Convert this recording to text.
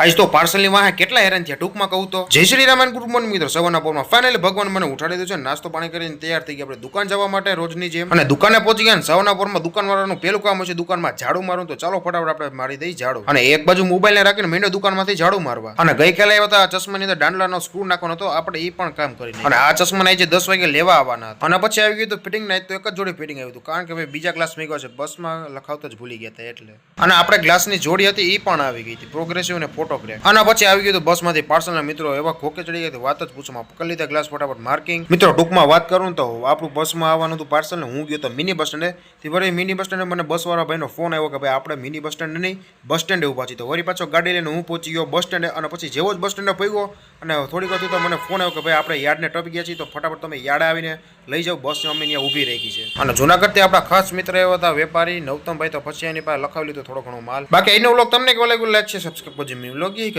આજ તો પાર્સલની વાહે કેટલા હેરાન થયા. ટૂંકમાં કહું તો જય શ્રી રામાયણ ગુડ મોર્નિંગ મિત્રો. સવારના પોરમાં ફાઇનલી ભગવાન મને ઉઠાડી દીધું છે. નાસ્તો પાણી કરીને તૈયાર થઈ ગયા આપણે દુકાન જવા માટે રોજની જેમ. અને દુકાને પહોંચી ગયા. સવારના પોરમાં દુકાનવાળાનું પેલું કામ હશે દુકાનમાં ઝાડુ મારું. તો ચાલો ફટાફટ આપણે મારી દઈ ઝાડુ. અને એક બાજુ મોબાઈલ ને રાખીને મીંડો દુકાનમાંથી ઝાડુ મારવા. અને ગઈકાલે આવ્યા હતા ચશ્માની અંદર દાંડલાનો સ્ક્રૂ નાખવાનો હતો. આપણે એ પણ કામ કરી નાખ્યું. અને આ ચશ્મા આજે 10 વાગે લેવા આવવાના હતા. અને પછી આવી ગયું તો ફિટિંગ ના તો એક જ જોડી ફિટિંગ આવ્યું હતું. કારણ કે ભાઈ બીજા ક્લાસ મેં ગયો છે બસમાં લખાવતા જ ભૂલી ગયા હતા એટલે. અને આપણે ગ્લાસની જોડી હતી એ પણ આવી ગઈ હતી પ્રોગ્રેસિવ અને ફોટોગ્રાફ. અને પછી આવી ગયું બસમાંથી પાર્સલના મિત્રો એવા ખોકે ચડી ગયા વાત જ પૂછમાં. પકડી લીધા ગ્લાસ ફટાફટ માર્કિંગ. મિત્રો ટૂંકમાં વાત કરું તો આપણું બસમાં આવવાનું હતું પાર્સલ ને હું ગયો તો મિની બસ સ્ટેન્ડે. વળી મિની બસ સ્ટેન્ડે મને બસવાળા ભાઈનો ફોન આવ્યો કે ભાઈ આપણે મિની બસ સ્ટેન્ડ નહીં બસ સ્ટેન્ડે ઉભા છીએ. તો વળી પાછો ગાડી લઈને હું પહોંચી ગયો બસ સ્ટેન્ડે. અને પછી જેવો જ બસ સ્ટેન્ડે પહોંચ્યો અને થોડીક વાર તો મને ફોન આવ્યો કે ભાઈ આપણે યાર્ડને ટપી ગયા છીએ તો ફટાફટ તમે યાર્ડ આવીને લઈ જાઓ. બસ અમે ત્યાં ઊભી રહી ગઈ છે. અને જૂનાગઢથી આપણા ખાસ મિત્ર એવા હતા વેપારી નવતમભાઈ. તો પછી એની પાસે લખાવી લીધો થોડો ઘણો માલ. બાકી એનો વ્લોગ તમને કેવો લાગ્યો લાઈક છે સબસ્ક્રાઇબ કરજો. વ્લોગ એ